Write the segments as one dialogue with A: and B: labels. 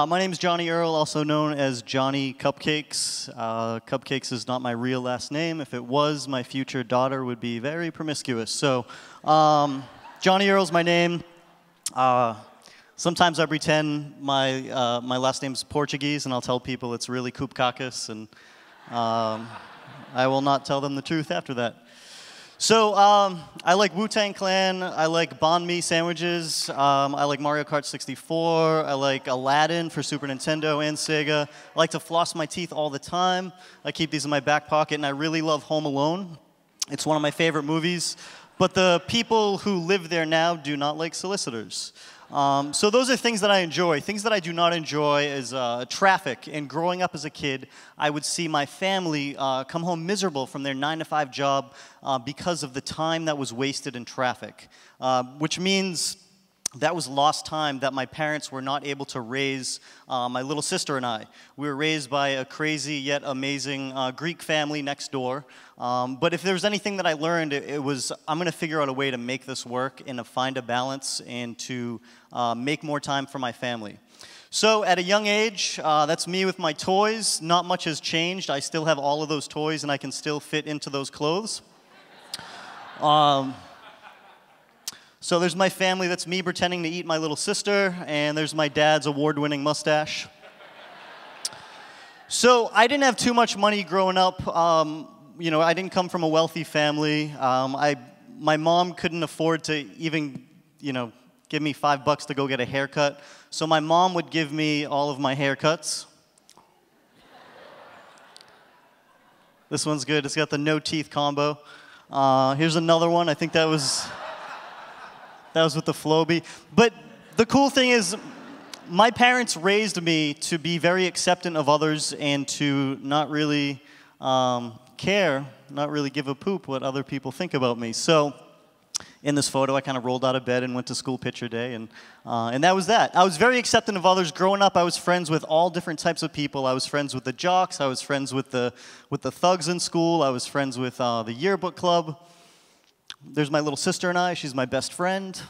A: My name is Johnny Earle, also known as Johnny Cupcakes. Cupcakes is not my real last name. If it was, my future daughter would be very promiscuous. So, Johnny Earle's my name. Sometimes I pretend my last name's Portuguese, and I'll tell people it's really Cupcakes, and I will not tell them the truth after that. So, I like Wu-Tang Clan, I like banh mi sandwiches, I like Mario Kart 64, I like Aladdin for Super Nintendo and Sega. I like to floss my teeth all the time. I keep these in my back pocket, and I really love Home Alone. It's one of my favorite movies, but the people who live there now do not like solicitors. So those are things that I enjoy. Things that I do not enjoy is traffic. And growing up as a kid, I would see my family come home miserable from their 9-to-5 job because of the time that was wasted in traffic, which means that was lost time that my parents were not able to raise my little sister and I. We were raised by a crazy yet amazing Greek family next door. But if there was anything that I learned, it was I'm going to figure out a way to make this work and to find a balance and to make more time for my family. So at a young age, that's me with my toys. Not much has changed. I still have all of those toys, and I can still fit into those clothes. So there's my family, that's me pretending to eat my little sister, and there's my dad's award-winning mustache. So I didn't have too much money growing up. You know, I didn't come from a wealthy family. My mom couldn't afford to even, you know, give me $5 to go get a haircut. So my mom would give me all of my haircuts. This one's good. It's got the no teeth combo. Here's another one. I think that was with the Flowbee. But the cool thing is, my parents raised me to be very acceptant of others and to not really care, not really give a poop what other people think about me. So in this photo, I kind of rolled out of bed and went to school picture day, and that was that. I was very acceptant of others. Growing up, I was friends with all different types of people. I was friends with the jocks. I was friends with the thugs in school. I was friends with the yearbook club. There's my little sister and I. She's my best friend.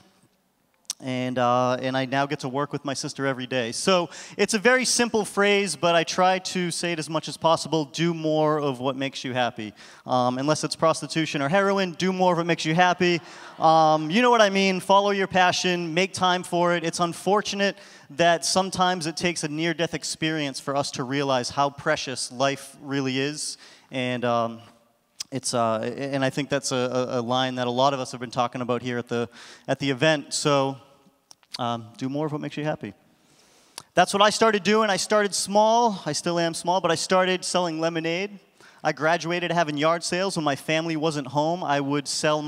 A: And I now get to work with my sister every day. So it's a very simple phrase, but I try to say it as much as possible. Do more of what makes you happy. Unless it's prostitution or heroin, do more of what makes you happy. You know what I mean. Follow your passion. Make time for it. It's unfortunate that sometimes it takes a near-death experience for us to realize how precious life really is. And and I think that's a line that a lot of us have been talking about here at the event. So do more of what makes you happy. That's what I started doing. I started small. I still am small, but I started selling lemonade. I graduated having yard sales when my family wasn't home. I would sell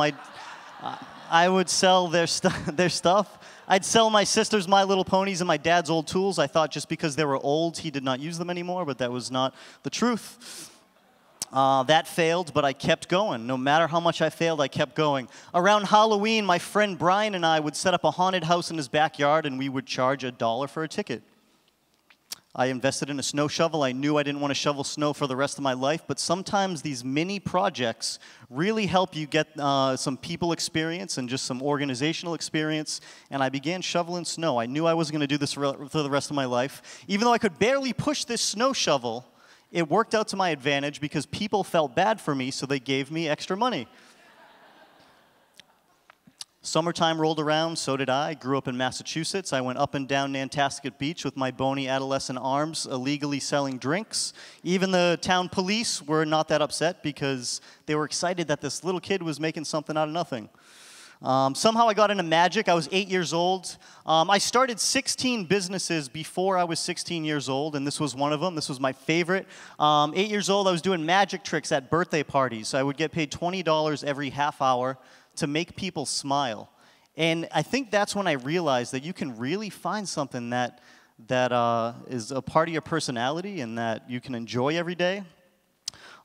A: their stuff. I'd sell my sister's My Little Ponies and my dad's old tools. I thought just because they were old, he did not use them anymore, but that was not the truth. That failed, but I kept going. No matter how much I failed, I kept going. Around Halloween, my friend Brian and I would set up a haunted house in his backyard, and we would charge $1 for a ticket. I invested in a snow shovel. I knew I didn't want to shovel snow for the rest of my life, but sometimes these mini projects really help you get some people experience and just some organizational experience, and I began shoveling snow. I knew I wasn't going to do this for the rest of my life. Even though I could barely push this snow shovel, it worked out to my advantage because people felt bad for me, so they gave me extra money. Summertime rolled around, so did I. Grew up in Massachusetts. I went up and down Nantasket Beach with my bony adolescent arms, illegally selling drinks. Even the town police were not that upset because they were excited that this little kid was making something out of nothing. Somehow I got into magic. I was 8 years old. I started 16 businesses before I was 16 years old, and this was one of them. This was my favorite. 8 years old, I was doing magic tricks at birthday parties. I would get paid $20 every half hour to make people smile. And I think that's when I realized that you can really find something that is a part of your personality and that you can enjoy every day.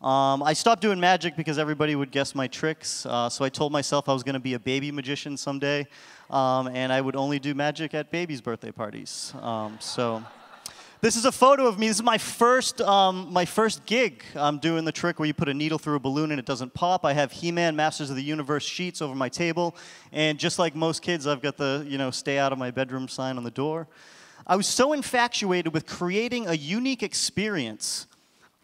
A: I stopped doing magic because everybody would guess my tricks, so I told myself I was going to be a baby magician someday, and I would only do magic at babies' birthday parties. So this is a photo of me. This is my first gig. I'm doing the trick where you put a needle through a balloon and it doesn't pop. I have He-Man Masters of the Universe sheets over my table, and just like most kids, I've got the, stay out of my bedroom sign on the door. I was so infatuated with creating a unique experience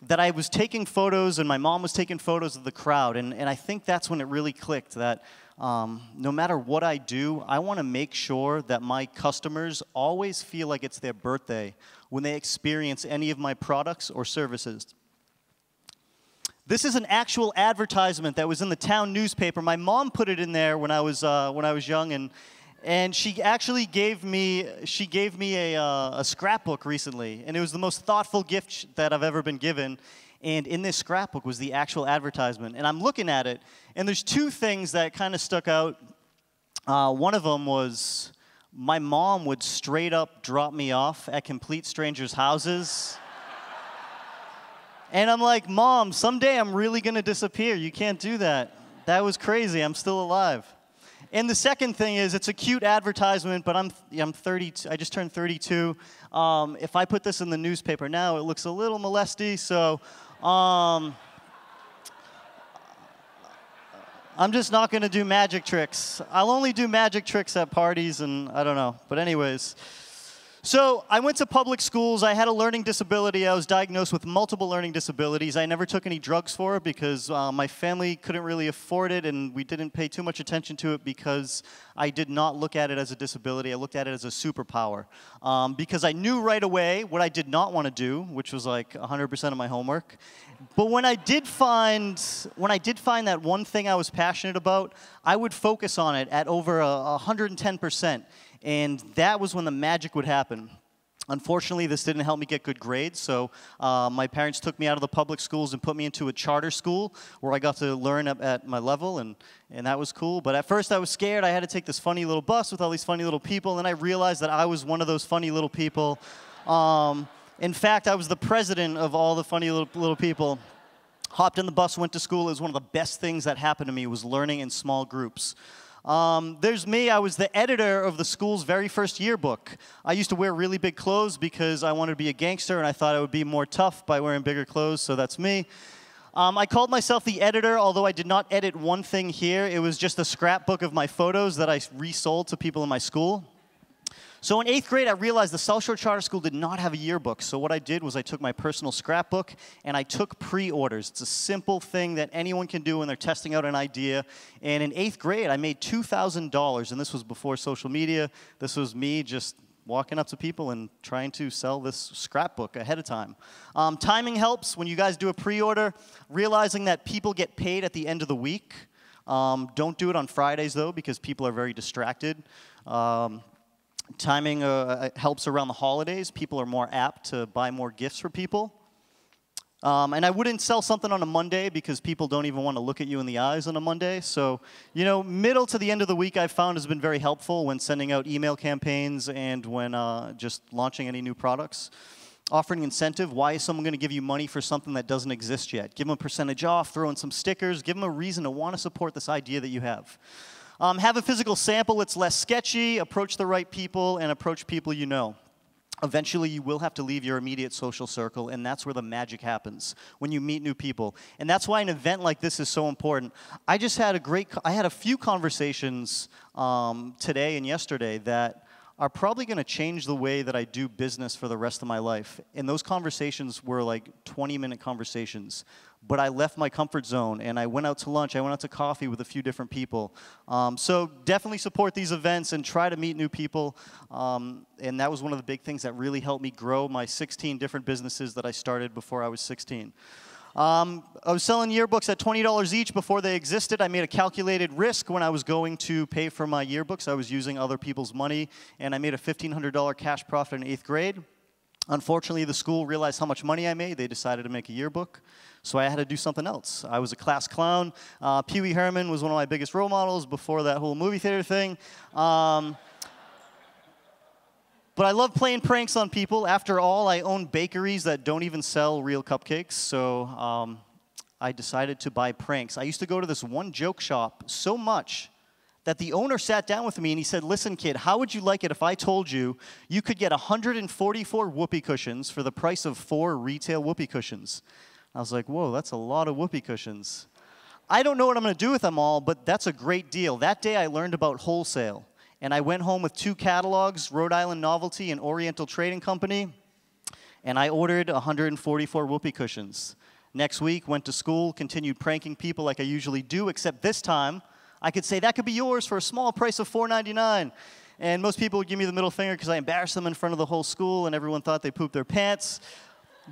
A: that I was taking photos, and my mom was taking photos of the crowd, and I think that's when it really clicked that no matter what I do, I want to make sure that my customers always feel like it's their birthday when they experience any of my products or services. This is an actual advertisement that was in the town newspaper. My mom put it in there when I was young, and she actually gave me a scrapbook recently, and it was the most thoughtful gift that I've ever been given. And in this scrapbook was the actual advertisement. And I'm looking at it, and there's two things that kind of stuck out. One of them was my mom would straight up drop me off at complete strangers' houses. And I'm like, Mom, someday I'm really going to disappear. You can't do that. That was crazy. I'm still alive. And the second thing is, it's a cute advertisement, but I'm 32. I just turned 32. If I put this in the newspaper now, it looks a little molesty, so I'm just not going to do magic tricks. I'll only do magic tricks at parties, and I don't know. But anyways. So I went to public schools. I had a learning disability. I was diagnosed with multiple learning disabilities. I never took any drugs for it because my family couldn't really afford it, and we didn't pay too much attention to it because I did not look at it as a disability. I looked at it as a superpower because I knew right away what I did not want to do, which was like 100% of my homework. But when I did find that one thing I was passionate about, I would focus on it at over 110%. And that was when the magic would happen. Unfortunately, this didn't help me get good grades, so my parents took me out of the public schools and put me into a charter school where I got to learn at my level, and that was cool. But at first I was scared. I had to take this funny little bus with all these funny little people, and then I realized that I was one of those funny little people. In fact, I was the president of all the funny little people. Hopped in the bus, went to school. It was one of the best things that happened to me was learning in small groups. There's me. I was the editor of the school's very first yearbook. I used to wear really big clothes because I wanted to be a gangster, and I thought I would be more tough by wearing bigger clothes, so that's me. I called myself the editor, although I did not edit one thing here. It was just a scrapbook of my photos that I resold to people in my school. So in 8th grade, I realized the South Shore Charter School did not have a yearbook. So what I did was I took my personal scrapbook and I took pre-orders. It's a simple thing that anyone can do when they're testing out an idea. And in 8th grade, I made $2,000. And this was before social media. This was me just walking up to people and trying to sell this scrapbook ahead of time. Timing helps when you guys do a pre-order. Realizing that people get paid at the end of the week. Don't do it on Fridays, though, because people are very distracted. Timing helps around the holidays. People are more apt to buy more gifts for people. And I wouldn't sell something on a Monday because people don't even want to look at you in the eyes on a Monday. So, you know, middle to the end of the week I've found has been very helpful when sending out email campaigns and when just launching any new products. Offering incentive. Why is someone going to give you money for something that doesn't exist yet? Give them a percentage off, throw in some stickers, give them a reason to want to support this idea that you have. Have a physical sample. It's less sketchy. Approach the right people and approach people you know. Eventually, you will have to leave your immediate social circle, and that's where the magic happens, when you meet new people. And that's why an event like this is so important. I had a few conversations today and yesterday that are probably going to change the way that I do business for the rest of my life. And those conversations were like 20-minute conversations. But I left my comfort zone, and I went out to lunch. I went out to coffee with a few different people. So definitely support these events and try to meet new people. And that was one of the big things that really helped me grow my 16 different businesses that I started before I was 16. I was selling yearbooks at $20 each before they existed. I made a calculated risk when I was going to pay for my yearbooks. I was using other people's money, and I made a $1,500 cash profit in 8th grade. Unfortunately, the school realized how much money I made. They decided to make a yearbook. So I had to do something else. I was a class clown. Pee Wee Herman was one of my biggest role models before that whole movie theater thing. But I love playing pranks on people. After all, I own bakeries that don't even sell real cupcakes. So I decided to buy pranks. I used to go to this one joke shop so much that the owner sat down with me and he said, "Listen, kid, how would you like it if I told you you could get 144 whoopee cushions for the price of 4 retail whoopee cushions?" I was like, whoa, that's a lot of whoopee cushions. I don't know what I'm going to do with them all, but that's a great deal. That day I learned about wholesale. And I went home with 2 catalogs, Rhode Island Novelty and Oriental Trading Company, and I ordered 144 whoopee cushions. Next week, went to school, continued pranking people like I usually do, except this time, I could say, that could be yours for a small price of $4.99. And most people would give me the middle finger because I embarrassed them in front of the whole school, and everyone thought they pooped their pants.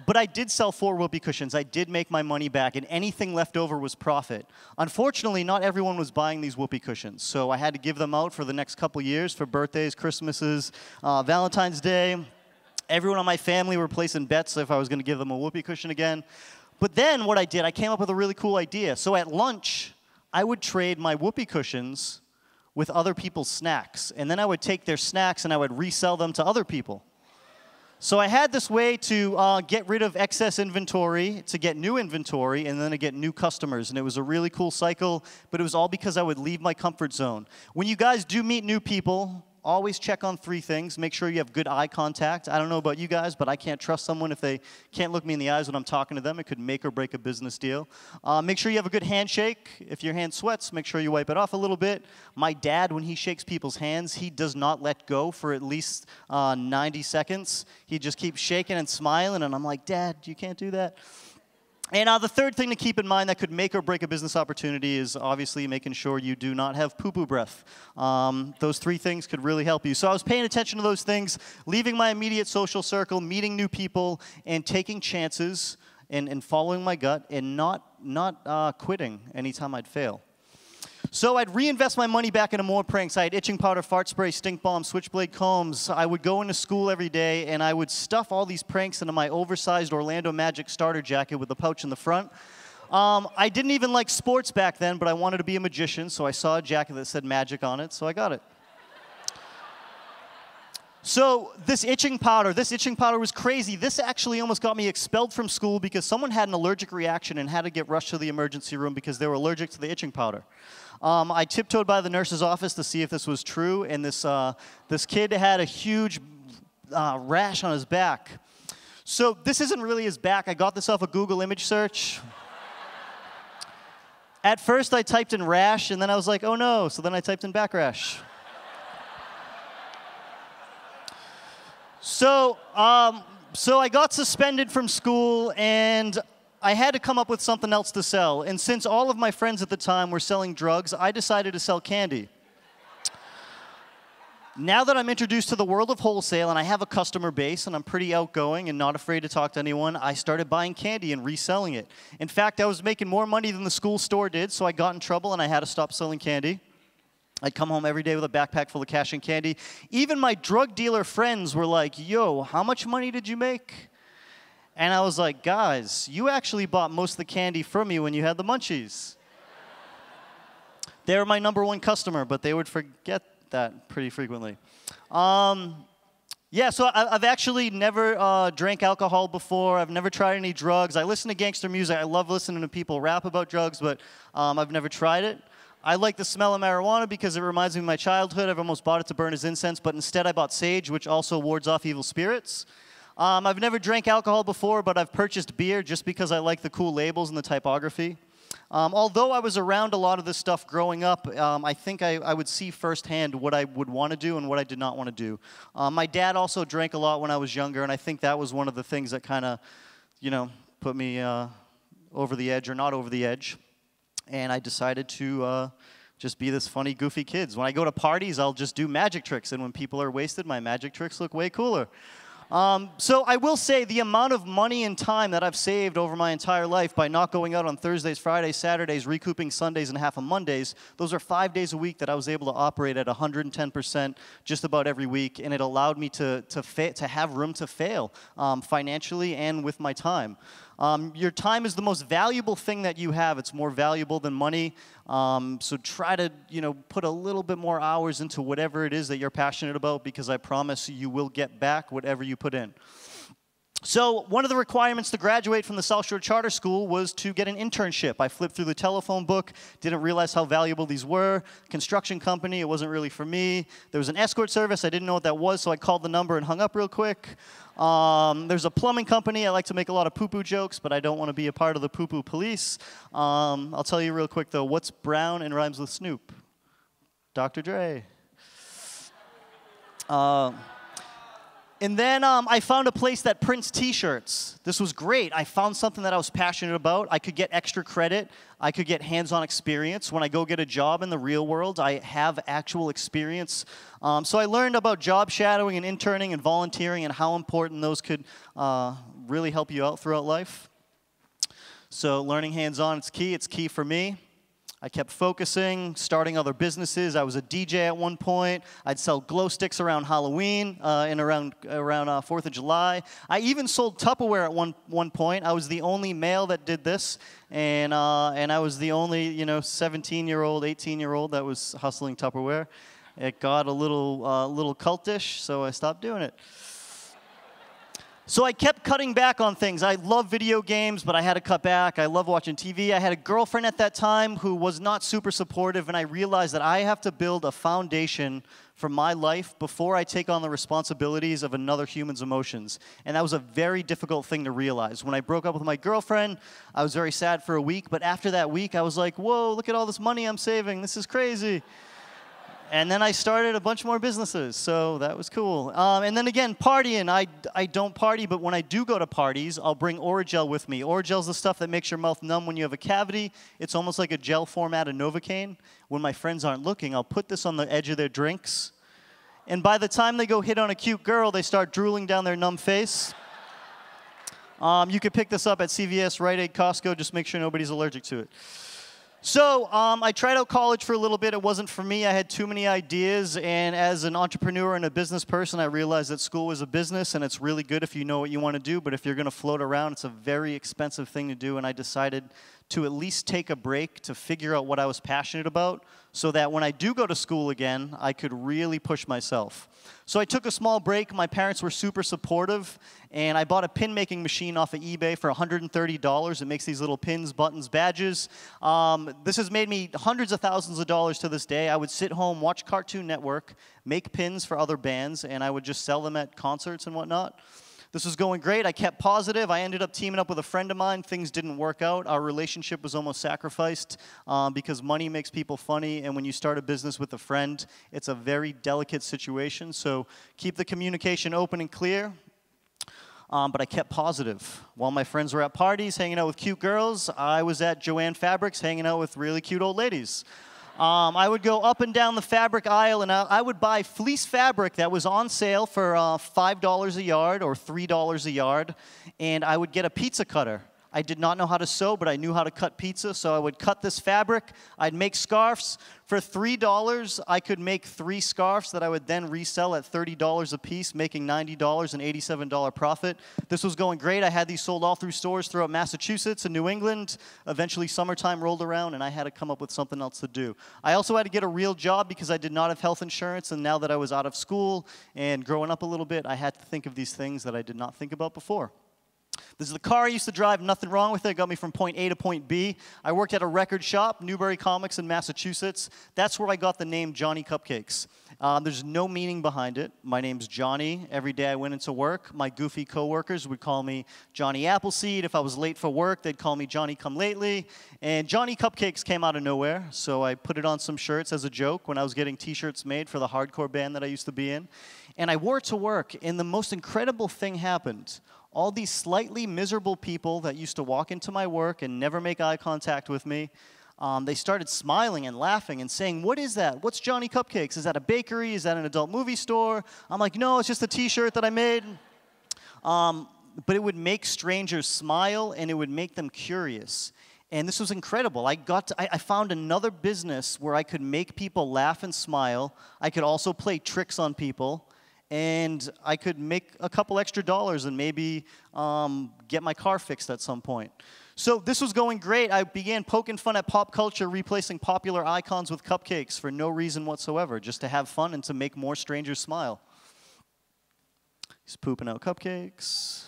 A: But I did sell 4 whoopee cushions. I did make my money back, and anything left over was profit. Unfortunately, not everyone was buying these whoopee cushions, so I had to give them out for the next couple years for birthdays, Christmases, Valentine's Day. Everyone in my family were placing bets if I was going to give them a whoopee cushion again. But then what I did, I came up with a really cool idea. So at lunch, I would trade my whoopee cushions with other people's snacks. And then I would take their snacks and I would resell them to other people. So I had this way to get rid of excess inventory, to get new inventory, and then to get new customers. And it was a really cool cycle, but it was all because I would leave my comfort zone. When you guys do meet new people, always check on 3 things. Make sure you have good eye contact. I don't know about you guys, but I can't trust someone if they can't look me in the eyes when I'm talking to them. It could make or break a business deal. Make sure you have a good handshake. If your hand sweats, make sure you wipe it off a little bit. My dad, when he shakes people's hands, he does not let go for at least 90 seconds. He just keeps shaking and smiling, and I'm like, Dad, you can't do that. And the third thing to keep in mind that could make or break a business opportunity is obviously making sure you do not have poo-poo breath. Those 3 things could really help you. So I was paying attention to those things, leaving my immediate social circle, meeting new people, and taking chances and following my gut and not quitting anytime I'd fail. So I'd reinvest my money back into more pranks. I had itching powder, fart spray, stink bomb, switchblade combs. I would go into school every day, and I would stuff all these pranks into my oversized Orlando Magic starter jacket with a pouch in the front. I didn't even like sports back then, but I wanted to be a magician, so I saw a jacket that said magic on it, so I got it. So this itching powder was crazy. This actually almost got me expelled from school because someone had an allergic reaction and had to get rushed to the emergency room because they were allergic to the itching powder. I tiptoed by the nurse's office to see if this was true, and this kid had a huge rash on his back. So this isn't really his back. I got this off a Google image search. At first, I typed in rash, and then I was like, oh no, so then I typed in back rash. So I got suspended from school, and I had to come up with something else to sell. And since all of my friends at the time were selling drugs, I decided to sell candy. Now that I'm introduced to the world of wholesale and I have a customer base and I'm pretty outgoing and not afraid to talk to anyone, I started buying candy and reselling it. In fact, I was making more money than the school store did, so I got in trouble and I had to stop selling candy. I'd come home every day with a backpack full of cash and candy. Even my drug dealer friends were like, yo, how much money did you make? And I was like, guys, you actually bought most of the candy from me when you had the munchies. They were my #1 customer, but they would forget that pretty frequently. Yeah, so I've actually never drank alcohol before. I've never tried any drugs. I listen to gangster music. I love listening to people rap about drugs, but I've never tried it. I like the smell of marijuana because it reminds me of my childhood. I've almost bought it to burn as incense, but instead I bought sage, which also wards off evil spirits. I've never drank alcohol before, but I've purchased beer just because I like the cool labels and the typography. Although I was around a lot of this stuff growing up, I think I would see firsthand what I would want to do and what I did not want to do. My dad also drank a lot when I was younger, and I think that was one of the things that kind of, put me over the edge or not over the edge. And I decided to just be this funny, goofy kid. When I go to parties, I'll just do magic tricks, and when people are wasted, my magic tricks look way cooler. So I will say the amount of money and time that I've saved over my entire life by not going out on Thursdays, Fridays, Saturdays, recouping Sundays and half of Mondays, those are 5 days a week that I was able to operate at 110% just about every week, and it allowed me to have room to fail financially and with my time. Your time is the most valuable thing that you have. It's more valuable than money. So try to, put a little bit more hours into whatever it is that you're passionate about, because I promise you will get back whatever you put in. So one of the requirements to graduate from the South Shore Charter School was to get an internship. I flipped through the telephone book, didn't realize how valuable these were. Construction company, it wasn't really for me. There was an escort service, I didn't know what that was, so I called the number and hung up real quick. There's a plumbing company. I like to make a lot of poo-poo jokes, but I don't want to be a part of the poo-poo police. I'll tell you real quick, though, what's brown and rhymes with Snoop? Dr. Dre. And then I found a place that prints T-shirts. This was great. I found something that I was passionate about. I could get extra credit. I could get hands-on experience. When I go get a job in the real world, I have actual experience. So I learned about job shadowing and interning and volunteering and how important those could really help you out throughout life. So learning hands-on, it's key. It's key for me. I kept focusing, starting other businesses. I was a DJ at one point. I'd sell glow sticks around Halloween and around 4th of July. I even sold Tupperware at one point. I was the only male that did this, and I was the only 17-year-old, 18-year-old that was hustling Tupperware. It got a little cultish, so I stopped doing it. So I kept cutting back on things. I love video games, but I had to cut back. I love watching TV. I had a girlfriend at that time who was not super supportive, and I realized that I have to build a foundation for my life before I take on the responsibilities of another human's emotions. And that was a very difficult thing to realize. When I broke up with my girlfriend, I was very sad for a week, but after that week, I was like, whoa, look at all this money I'm saving. This is crazy. And then I started a bunch more businesses, so that was cool. And then again, partying. I don't party, but when I do go to parties, I'll bring Oragel with me. Oragel's the stuff that makes your mouth numb when you have a cavity. It's almost like a gel format of Novocaine. When my friends aren't looking, I'll put this on the edge of their drinks. And by the time they go hit on a cute girl, they start drooling down their numb face. You could pick this up at CVS, Rite Aid, Costco. Just make sure nobody's allergic to it. So I tried out college for a little bit. It wasn't for me. I had too many ideas. And as an entrepreneur and a business person, I realized that school was a business, and it's really good if you know what you want to do. But if you're going to float around, it's a very expensive thing to do. And I decided to at least take a break to figure out what I was passionate about so that when I do go to school again, I could really push myself. So I took a small break. My parents were super supportive, and I bought a pin-making machine off of eBay for $130. It makes these little pins, buttons, badges. This has made me hundreds of thousands of dollars to this day. I would sit home, watch Cartoon Network, make pins for other bands, and I would just sell them at concerts and whatnot. This was going great. I kept positive. I ended up teaming up with a friend of mine. Things didn't work out. Our relationship was almost sacrificed because money makes people funny, and when you start a business with a friend, it's a very delicate situation. So keep the communication open and clear. But I kept positive. While my friends were at parties hanging out with cute girls, I was at Joann Fabrics hanging out with really cute old ladies. I would go up and down the fabric aisle, and I would buy fleece fabric that was on sale for $5 a yard or $3 a yard, and I would get a pizza cutter. I did not know how to sew, but I knew how to cut pizza, so I would cut this fabric. I'd make scarves. For $3, I could make 3 scarves that I would then resell at $30 a piece, making $90 and $87 profit. This was going great. I had these sold all through stores throughout Massachusetts and New England. Eventually, summertime rolled around, and I had to come up with something else to do. I also had to get a real job because I did not have health insurance, and now that I was out of school and growing up a little bit, I had to think of these things that I did not think about before. This is the car I used to drive, nothing wrong with it. It got me from point A to point B. I worked at a record shop, Newbury Comics in Massachusetts. That's where I got the name Johnny Cupcakes. There's no meaning behind it. My name's Johnny. Every day I went into work, my goofy coworkers would call me Johnny Appleseed. If I was late for work, they'd call me Johnny Come Lately. And Johnny Cupcakes came out of nowhere, so I put it on some shirts as a joke when I was getting T-shirts made for the hardcore band that I used to be in. And I wore it to work, and the most incredible thing happened. All these slightly miserable people that used to walk into my work and never make eye contact with me, they started smiling and laughing and saying, "What is that? What's Johnny Cupcakes? Is that a bakery? Is that an adult movie store?" I'm like, "No, it's just a T-shirt that I made." But it would make strangers smile, and it would make them curious. And this was incredible. I found another business where I could make people laugh and smile. I could also play tricks on people. And I could make a couple extra dollars and maybe get my car fixed at some point. So this was going great. I began poking fun at pop culture, replacing popular icons with cupcakes for no reason whatsoever, just to have fun and to make more strangers smile. He's pooping out cupcakes.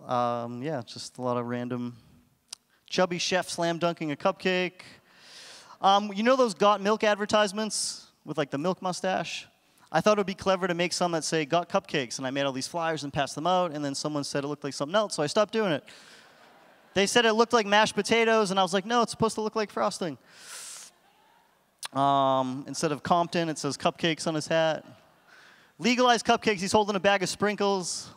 A: Yeah, just a lot of random chubby chef slam dunking a cupcake. You know those Got Milk advertisements with like the milk mustache? I thought it would be clever to make some that say Got Cupcakes, and I made all these flyers and passed them out, and then someone said it looked like something else, so I stopped doing it. They said it looked like mashed potatoes, and I was like, no, it's supposed to look like frosting. Instead of Compton, it says cupcakes on his hat. Legalized cupcakes, he's holding a bag of sprinkles.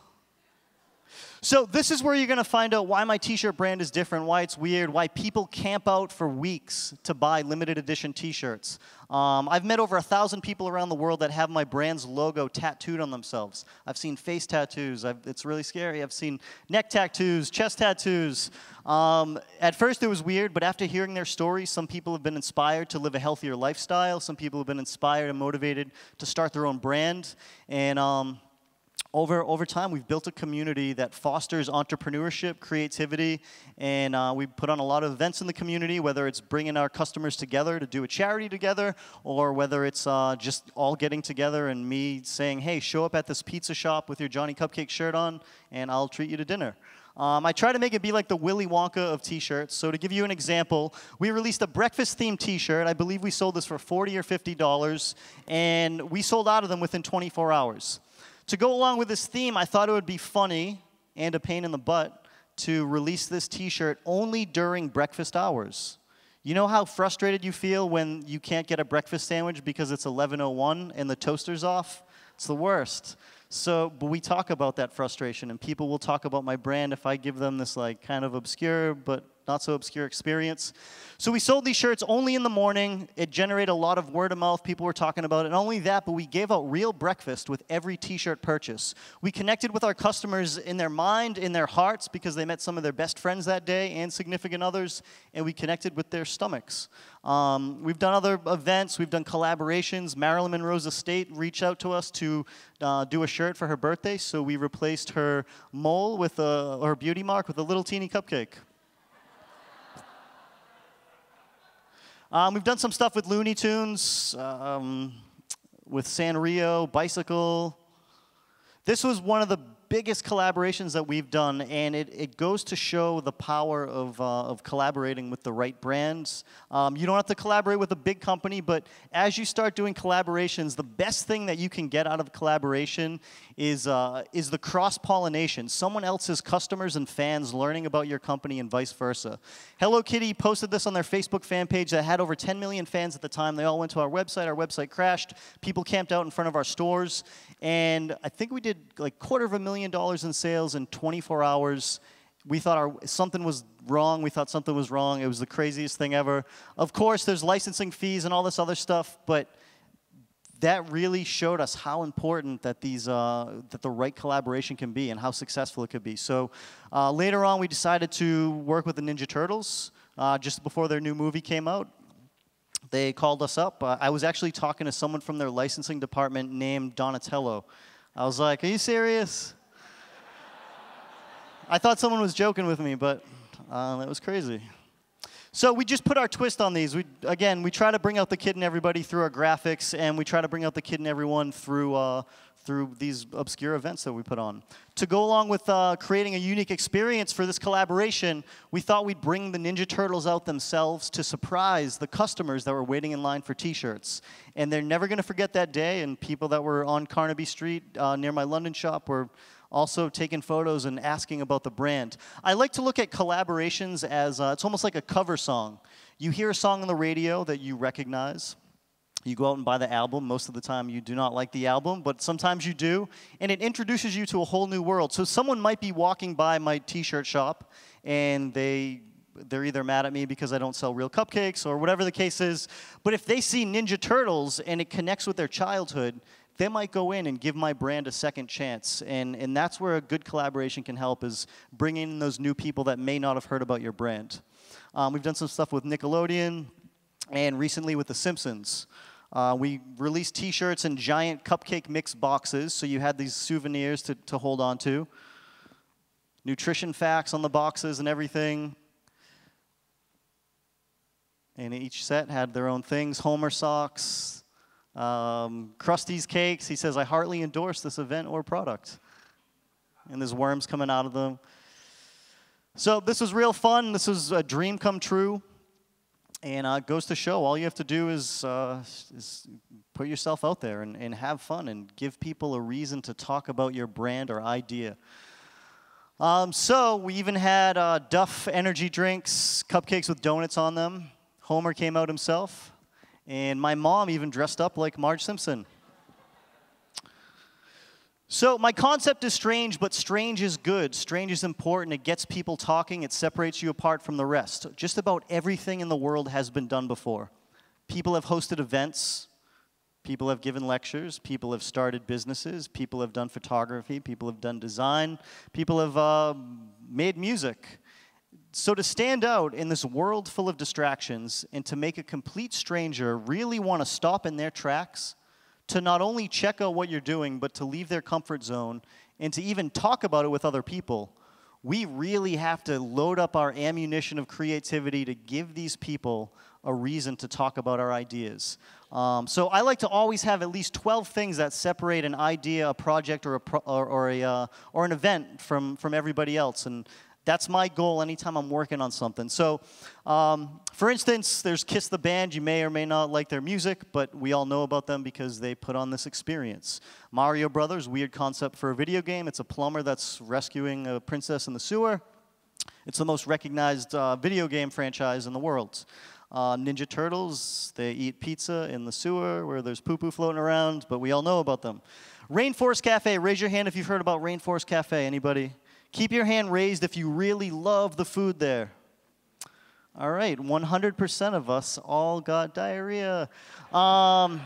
A: So this is where you're going to find out why my T-shirt brand is different, why it's weird, why people camp out for weeks to buy limited edition T-shirts. I've met over 1,000 people around the world that have my brand's logo tattooed on themselves. I've seen face tattoos. It's really scary. I've seen neck tattoos, chest tattoos. At first it was weird, but after hearing their stories, some people have been inspired to live a healthier lifestyle. Some people have been inspired and motivated to start their own brand. And over time, we've built a community that fosters entrepreneurship, creativity, and we put on a lot of events in the community, whether it's bringing our customers together to do a charity together, or whether it's just all getting together and me saying, hey, show up at this pizza shop with your Johnny Cupcakes shirt on, and I'll treat you to dinner. I try to make it be like the Willy Wonka of T-shirts. So to give you an example, we released a breakfast-themed T-shirt. I believe we sold this for $40 or $50, and we sold out of them within 24 hours. To go along with this theme, I thought it would be funny and a pain in the butt to release this T-shirt only during breakfast hours. You know how frustrated you feel when you can't get a breakfast sandwich because it's 11:01 and the toaster's off? It's the worst. But we talk about that frustration, and people will talk about my brand if I give them this like kind of obscure but not so obscure experience. So we sold these shirts only in the morning. It generated a lot of word of mouth. People were talking about it. And not only that, but we gave out real breakfast with every T-shirt purchase. We connected with our customers in their mind, in their hearts, because they met some of their best friends that day and significant others, and we connected with their stomachs. We've done other events. We've done collaborations. Marilyn Monroe's estate reached out to us to do a shirt for her birthday, so we replaced her mole with her beauty mark with a little teeny cupcake. We've done some stuff with Looney Tunes, with Sanrio, Bicycle. This was one of the biggest collaborations that we've done, and it goes to show the power of collaborating with the right brands. You don't have to collaborate with a big company, but as you start doing collaborations, the best thing that you can get out of collaboration is the cross-pollination. Someone else's customers and fans learning about your company and vice versa. Hello Kitty posted this on their Facebook fan page that had over 10 million fans at the time. They all went to our website crashed. People camped out in front of our stores, and I think we did like $250,000 in sales in 24 hours. We thought something was wrong. We thought something was wrong. It was the craziest thing ever. Of course, there's licensing fees and all this other stuff, but that really showed us how important that that the right collaboration can be and how successful it could be. So later on, we decided to work with the Ninja Turtles just before their new movie came out. They called us up. I was actually talking to someone from their licensing department named Donatello. I was like, are you serious? I thought someone was joking with me, but it was crazy. So we just put our twist on these. Again, we try to bring out the kid in everybody through our graphics, and we try to bring out the kid in everyone through these obscure events that we put on. To go along with creating a unique experience for this collaboration, we thought we'd bring the Ninja Turtles out themselves to surprise the customers that were waiting in line for T-shirts. And they're never going to forget that day, and people that were on Carnaby Street near my London shop were also taking photos and asking about the brand. I like to look at collaborations as it's almost like a cover song. You hear a song on the radio that you recognize. You go out and buy the album. Most of the time you do not like the album, but sometimes you do. And it introduces you to a whole new world. So someone might be walking by my T-shirt shop, and they're either mad at me because I don't sell real cupcakes or whatever the case is. But if they see Ninja Turtles and it connects with their childhood, they might go in and give my brand a second chance. And that's where a good collaboration can help, is bringing in those new people that may not have heard about your brand. We've done some stuff with Nickelodeon and recently with The Simpsons. We released T-shirts in giant cupcake mix boxes, so you had these souvenirs to hold on to. Nutrition facts on the boxes and everything. And each set had their own things. Homer socks. Krusty's cakes. He says, I heartily endorse this event or product. And there's worms coming out of them. So this was real fun. This was a dream come true. And it goes to show, all you have to do is put yourself out there and have fun and give people a reason to talk about your brand or idea. So we even had Duff energy drinks, cupcakes with donuts on them. Homer came out himself. And my mom even dressed up like Marge Simpson. So my concept is strange, but strange is good. Strange is important. It gets people talking. It separates you apart from the rest. Just about everything in the world has been done before. People have hosted events. People have given lectures. People have started businesses. People have done photography. People have done design. People have made music. So to stand out in this world full of distractions and to make a complete stranger really want to stop in their tracks, to not only check out what you're doing, but to leave their comfort zone and to even talk about it with other people, we really have to load up our ammunition of creativity to give these people a reason to talk about our ideas. So I like to always have at least 12 things that separate an idea, a project, or an event from everybody else. And that's my goal anytime I'm working on something. So, for instance, there's Kiss the Band. You may or may not like their music, but we all know about them because they put on this experience. Mario Brothers, weird concept for a video game. It's a plumber that's rescuing a princess in the sewer. It's the most recognized video game franchise in the world. Ninja Turtles, they eat pizza in the sewer where there's poo-poo floating around, but we all know about them. Rainforest Cafe, raise your hand if you've heard about Rainforest Cafe. Anybody? Keep your hand raised if you really love the food there. All right, 100% of us all got diarrhea. I'm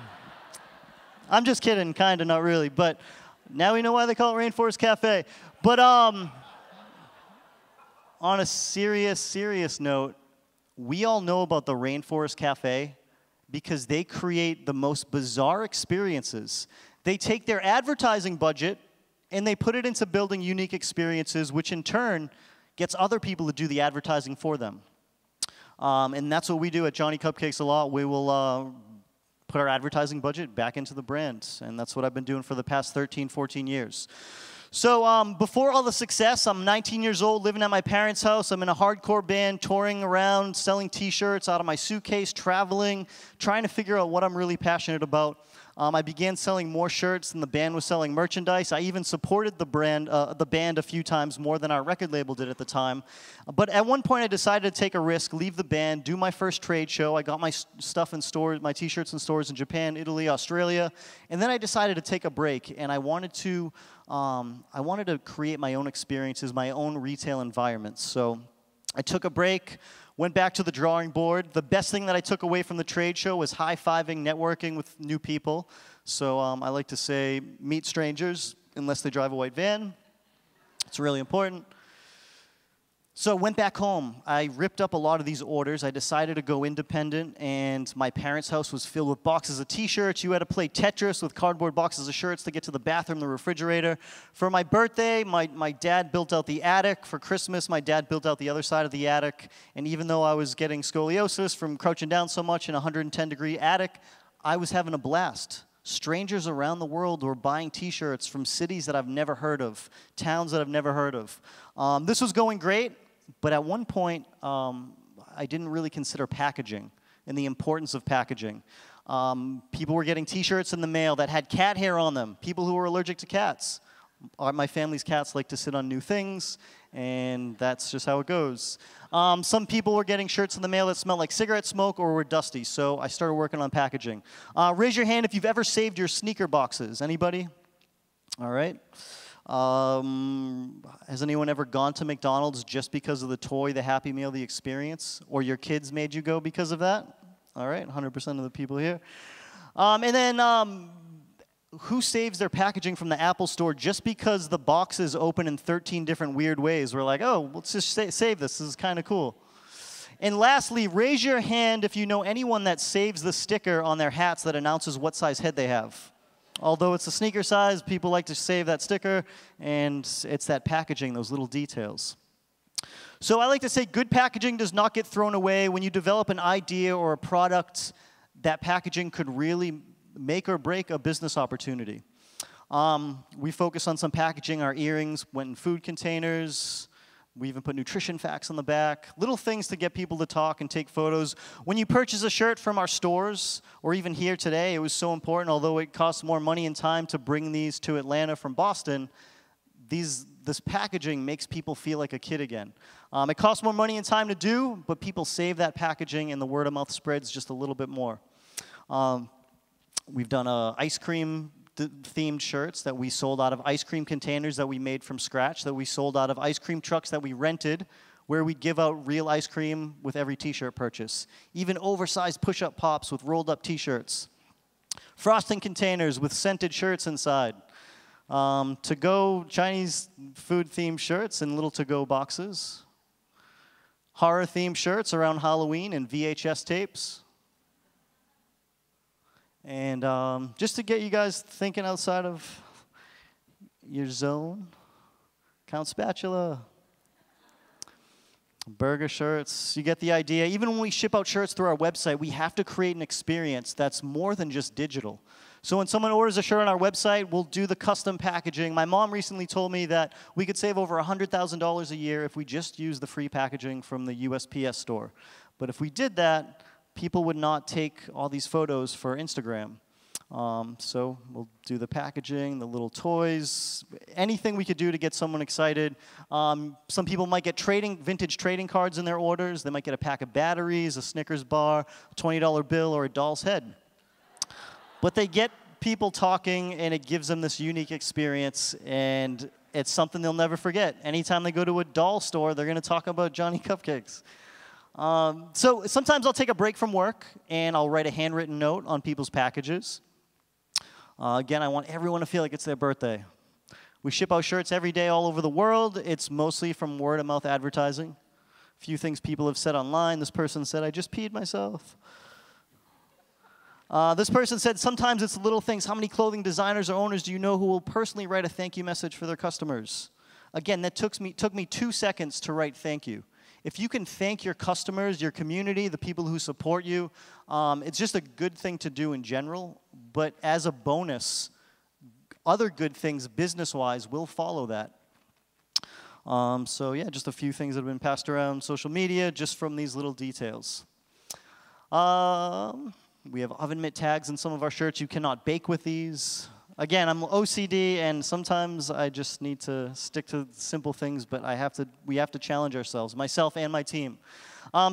A: just kidding, kind of, not really. But now we know why they call it Rainforest Cafe. But on a serious note, we all know about the Rainforest Cafe because they create the most bizarre experiences. They take their advertising budget and they put it into building unique experiences, which in turn gets other people to do the advertising for them. And that's what we do at Johnny Cupcakes a lot. We will put our advertising budget back into the brand. And that's what I've been doing for the past 13, 14 years. So before all the success, I'm 19 years old, living at my parents' house. I'm in a hardcore band, touring around, selling T-shirts out of my suitcase, traveling, trying to figure out what I'm really passionate about. I began selling more shirts than the band was selling merchandise. I even supported the band a few times more than our record label did at the time. But at one point, I decided to take a risk, leave the band, do my first trade show. I got my stuff in stores, my T-shirts in stores in Japan, Italy, Australia. And then I decided to take a break, and I wanted to create my own experiences, my own retail environments. So I took a break. Went back to the drawing board. The best thing that I took away from the trade show was high-fiving, networking with new people. So I like to say, meet strangers unless they drive a white van. It's really important. So I went back home. I ripped up a lot of these orders. I decided to go independent, and my parents' house was filled with boxes of T-shirts. You had to play Tetris with cardboard boxes of shirts to get to the bathroom, the refrigerator. For my birthday, my dad built out the attic. For Christmas, my dad built out the other side of the attic. And even though I was getting scoliosis from crouching down so much in a 110-degree attic, I was having a blast. Strangers around the world were buying T-shirts from cities that I've never heard of, towns that I've never heard of. This was going great. But at one point, I didn't really consider packaging and the importance of packaging. People were getting T-shirts in the mail that had cat hair on them, people who were allergic to cats. My family's cats like to sit on new things, and that's just how it goes. Some people were getting shirts in the mail that smelled like cigarette smoke or were dusty, so I started working on packaging. Raise your hand if you've ever saved your sneaker boxes. Anybody? All right. Has anyone ever gone to McDonald's just because of the toy, the Happy Meal, the experience? Or your kids made you go because of that? All right, 100% of the people here. And then who saves their packaging from the Apple Store just because the box is open in 13 different weird ways? We're like, oh, let's just save this. This is kind of cool. And lastly, raise your hand if you know anyone that saves the sticker on their hats that announces what size head they have. Although it's a sneaker size, people like to save that sticker, and it's that packaging, those little details. So I like to say good packaging does not get thrown away. When you develop an idea or a product, that packaging could really make or break a business opportunity. We focus on some packaging. Our earrings went in food containers. We even put nutrition facts on the back, little things to get people to talk and take photos. When you purchase a shirt from our stores, or even here today, it was so important, although it costs more money and time to bring these to Atlanta from Boston, this packaging makes people feel like a kid again. It costs more money and time to do, but people save that packaging and the word of mouth spreads just a little bit more. We've done ice cream themed shirts that we sold out of ice cream containers that we made from scratch, that we sold out of ice cream trucks that we rented, where we give out real ice cream with every T-shirt purchase. Even oversized push-up pops with rolled-up T-shirts. Frosting containers with scented shirts inside. To-go Chinese food-themed shirts in little to-go boxes. Horror-themed shirts around Halloween and VHS tapes. And just to get you guys thinking outside of your zone, Count Spatula. Burger shirts, you get the idea. Even when we ship out shirts through our website, we have to create an experience that's more than just digital. So when someone orders a shirt on our website, we'll do the custom packaging. My mom recently told me that we could save over $100,000 a year if we just use the free packaging from the USPS store. But if we did that, people would not take all these photos for Instagram. So we'll do the packaging, the little toys, anything we could do to get someone excited. Some people might get vintage trading cards in their orders. They might get a pack of batteries, a Snickers bar, a $20 bill, or a doll's head. But they get people talking, and it gives them this unique experience, and it's something they'll never forget. Anytime they go to a doll store, they're going to talk about Johnny Cupcakes. So sometimes I'll take a break from work, and I'll write a handwritten note on people's packages. Again, I want everyone to feel like it's their birthday. We ship out shirts every day all over the world. It's mostly from word-of-mouth advertising. A few things people have said online. This person said, "I just peed myself." This person said, "Sometimes it's little things. How many clothing designers or owners do you know who will personally write a thank you message for their customers?" Again, that took me 2 seconds to write thank you. If you can thank your customers, your community, the people who support you, it's just a good thing to do in general. But as a bonus, other good things business-wise will follow that. So yeah, just a few things that have been passed around social media just from these little details. We have oven mitt tags in some of our shirts. You cannot bake with these. Again, I'm OCD, and sometimes I just need to stick to simple things, but we have to challenge ourselves, myself and my team.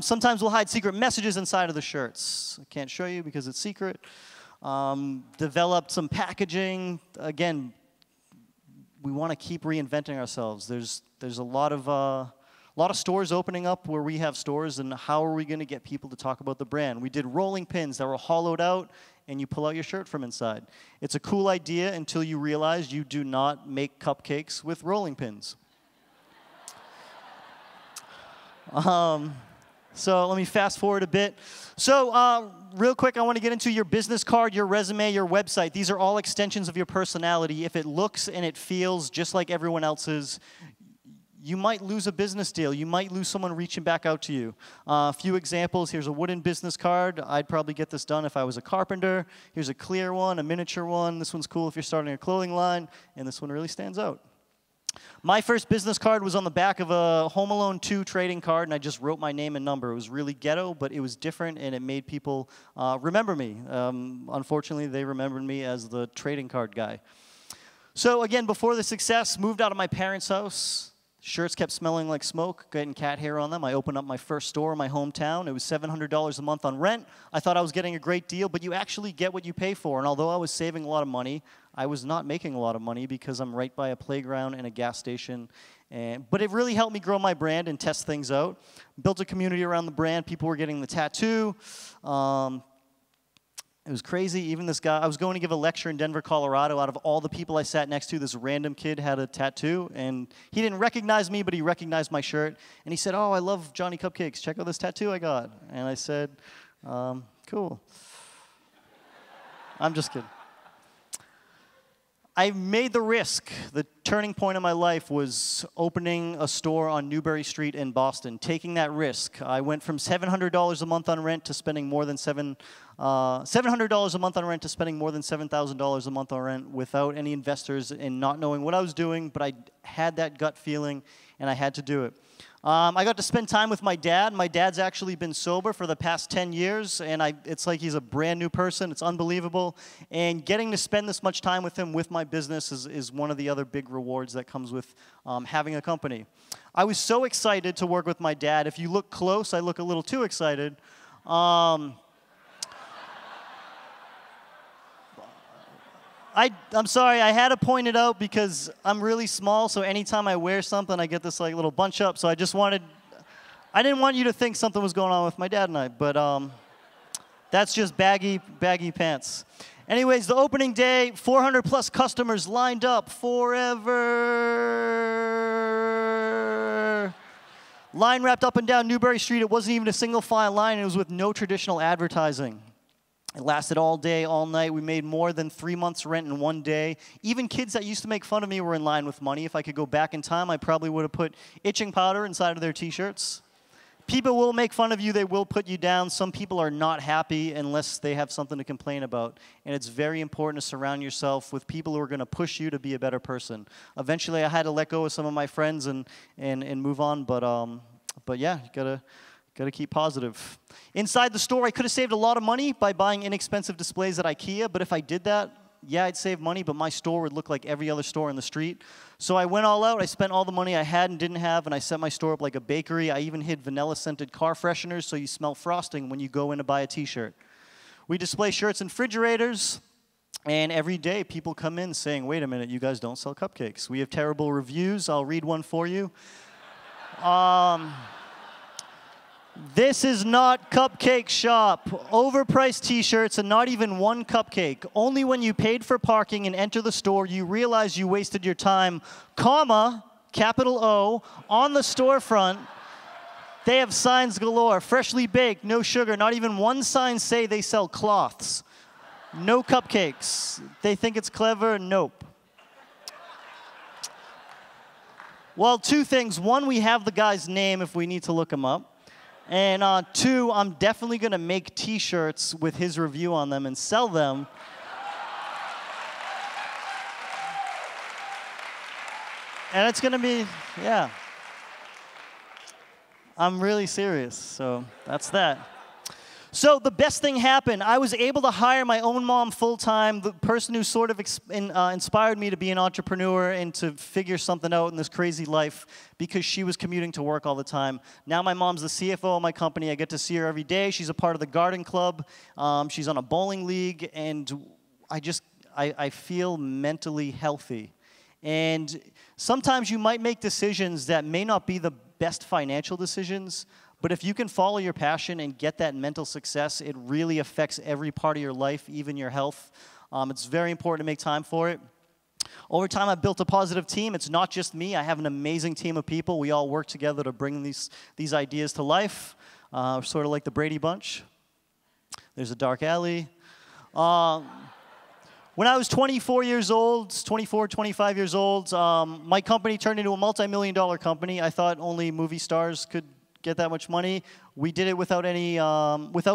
A: Sometimes we'll hide secret messages inside of the shirts. I can't show you because it's secret. Developed some packaging. Again, we want to keep reinventing ourselves. There's a lot of stores opening up where we have stores, and how are we going to get people to talk about the brand? We did rolling pins that were hollowed out, and you pull out your shirt from inside. It's a cool idea until you realize you do not make cupcakes with rolling pins. So let me fast forward a bit. So real quick, I want to get into your business card, your resume, your website. These are all extensions of your personality. If it looks and it feels just like everyone else's, you might lose a business deal. You might lose someone reaching back out to you. A few examples. Here's a wooden business card. I'd probably get this done if I was a carpenter. Here's a clear one, a miniature one. This one's cool if you're starting a clothing line. And this one really stands out. My first business card was on the back of a Home Alone 2 trading card, and I just wrote my name and number. It was really ghetto, but it was different, and it made people remember me. Unfortunately, they remembered me as the trading card guy. So again, before the success, moved out of my parents' house. Shirts kept smelling like smoke, getting cat hair on them. I opened up my first store in my hometown. It was $700 a month on rent. I thought I was getting a great deal, but you actually get what you pay for. And although I was saving a lot of money, I was not making a lot of money because I'm right by a playground and a gas station. But it really helped me grow my brand and test things out. Built a community around the brand. People were getting the tattoo. It was crazy. Even this guy, I was going to give a lecture in Denver, Colorado. Out of all the people I sat next to, this random kid had a tattoo. And he didn't recognize me, but he recognized my shirt. And he said, "Oh, I love Johnny Cupcakes. Check out this tattoo I got." And I said, "Cool." I'm just kidding. I made the risk. The turning point in my life was opening a store on Newbury Street in Boston, taking that risk. I went from $700 a month on rent to spending more than $700 a month on rent to spending more than $7,000 a month on rent without any investors and not knowing what I was doing, but I had that gut feeling, and I had to do it. I got to spend time with my dad. My dad's actually been sober for the past 10 years, and it's like he's a brand new person. It's unbelievable. And getting to spend this much time with him with my business is one of the other big rewards that comes with having a company. I was so excited to work with my dad. If you look close, I look a little too excited. I'm sorry, I had to point it out because I'm really small, so anytime I wear something, I get this like little bunch up. So I didn't want you to think something was going on with my dad and I, but that's just baggy pants. Anyways, the opening day, 400 plus customers lined up forever. Line wrapped up and down Newbury Street. It wasn't even a single file line. It was with no traditional advertising. It lasted all day, all night. We made more than 3 months' rent in one day. Even kids that used to make fun of me were in line with money. If I could go back in time, I probably would have put itching powder inside of their T-shirts. People will make fun of you. They will put you down. Some people are not happy unless they have something to complain about. And it's very important to surround yourself with people who are going to push you to be a better person. Eventually, I had to let go of some of my friends and move on. But yeah, you gotta keep positive. Inside the store, I could have saved a lot of money by buying inexpensive displays at IKEA, but if I did that, yeah, I'd save money, but my store would look like every other store in the street. So I went all out. I spent all the money I had and didn't have, and I set my store up like a bakery. I even hid vanilla-scented car fresheners so you smell frosting when you go in to buy a T-shirt. We display shirts in refrigerators, and every day people come in saying, wait a minute, you guys don't sell cupcakes. We have terrible reviews. I'll read one for you. This is not Cupcake Shop. Overpriced T-shirts and not even one cupcake. Only when you paid for parking and enter the store, you realize you wasted your time, comma, capital O, on the storefront. They have signs galore. Freshly baked, no sugar. Not even one sign say they sell cloths. No cupcakes. They think it's clever? Nope. Well, two things. One, we have the guy's name if we need to look him up. And two, I'm definitely going to make T-shirts with his review on them and sell them. And it's going to be, yeah. I'm really serious, so that's that. So the best thing happened. I was able to hire my own mom full-time, the person who sort of inspired me to be an entrepreneur and to figure something out in this crazy life because she was commuting to work all the time. Now my mom's the CFO of my company. I get to see her every day. She's a part of the garden club. She's on a bowling league, and I feel mentally healthy. And sometimes you might make decisions that may not be the best financial decisions, but if you can follow your passion and get that mental success, it really affects every part of your life, even your health. It's very important to make time for it. Over time, I've built a positive team. It's not just me. I have an amazing team of people. We all work together to bring these ideas to life, sort of like the Brady Bunch. There's a dark alley. When I was 24 years old, 24, 25 years old, my company turned into a multi-million-dollar company. I thought only movie stars could get that much money. We did it without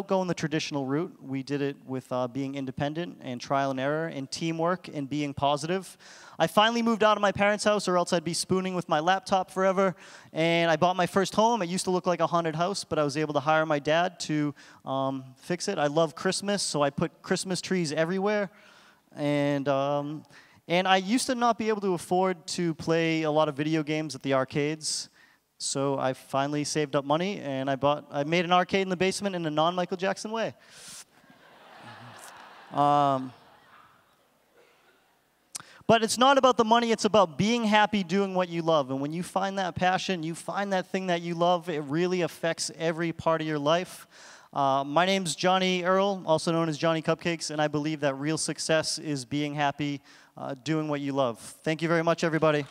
A: going the traditional route. We did it with being independent and trial and error and teamwork and being positive. I finally moved out of my parents' house, or else I'd be spooning with my laptop forever. And I bought my first home. It used to look like a haunted house, but I was able to hire my dad to fix it. I love Christmas, so I put Christmas trees everywhere. And I used to not be able to afford to play a lot of video games at the arcades. So I finally saved up money, and I made an arcade in the basement in a non-Michael Jackson way. But it's not about the money, it's about being happy doing what you love. And when you find that passion, you find that thing that you love, it really affects every part of your life. My name's Johnny Earle, also known as Johnny Cupcakes, and I believe that real success is being happy, doing what you love. Thank you very much, everybody.